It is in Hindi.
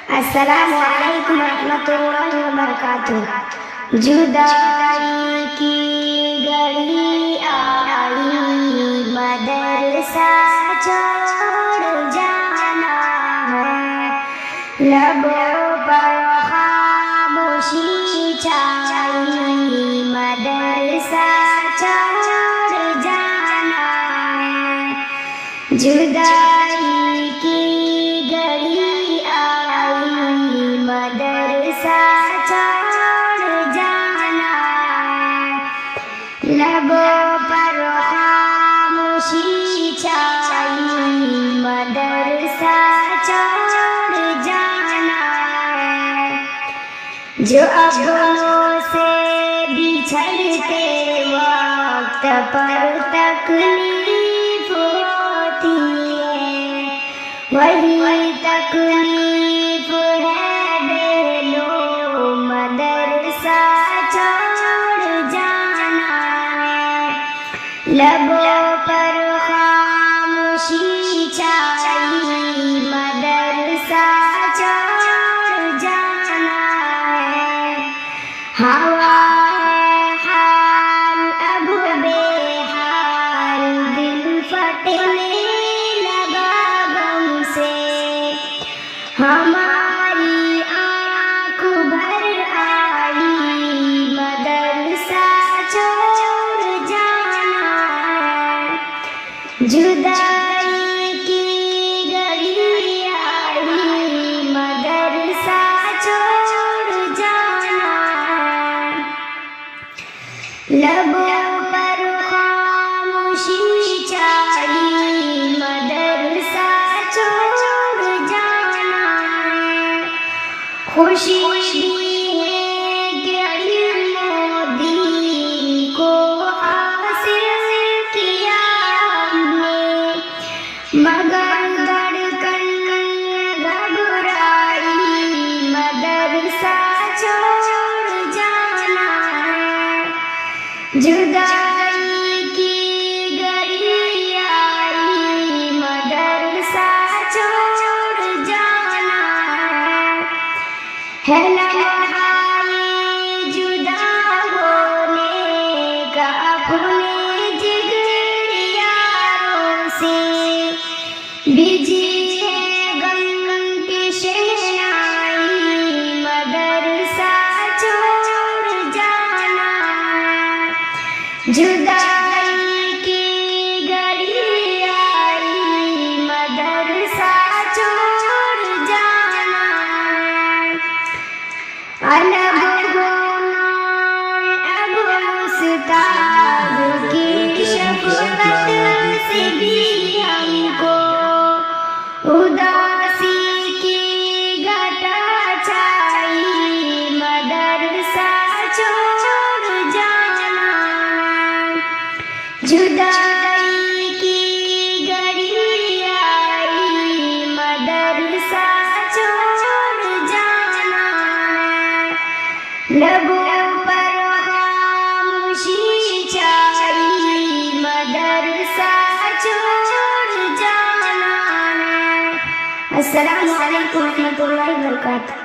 अस्सलामु अलैकुम रहमतुल्लाहि व बरकातुहू। जुदाई की घड़ी आई, मदरसा छोड़ जाना है। लबों पर खामोशी छाई, मदरसा छोड़ जाना है। जुदाई की घड़ी आई, मदरसा छोड़ जाना है। लबों पर खामोशी छाई, मदरसा छोड़ जाना है। जो अपनों से बिछड़ते वक्त पर तकलीफ होती है, वही तकलीफ है बेलो, मदरसा छोड़ जाना है। लबों पर खामोशी छाई, मदरसा छोड़ जाना है। हवा है हाल अब बेहाल, दिल फटने लगा गम से। हमारी आँख भर आई, मदरसा छोड़ जाना है। जुदाई की घड़ी आई, मदरसा छोड़ जाना है। लबों पर खामोशी छाई, मदरसा छोड़ जाना है। खुशी भी है कि मोदी को हासिल किया हमने, मगर धड़कन घबराई, मदरसा छोड़ जाना है। जुदाई की घड़ी आई, मदरसा छोड़ जाना है। लम्हाए जुदा होने का अपने जिगरी यारों से, बिजी है गम की शहनाई, मदरसा छोड़ जाना है। जुदाई की घड़ी आई, मदरसा छोड़ जाना है। अलग होना अब उस्ताद की शफ़क़त से भी हमको, उदासी की घटा छाई, मदरसा छोड़ जाना है। जुदाई की घड़ी आई, मदरसा छोड़ जाना है। लबों पर खामोशी छाई, मदरसा छोड़ जाना है। अस्सलामु अलैकुम रहमतुल्लाहि व बरकातुहू।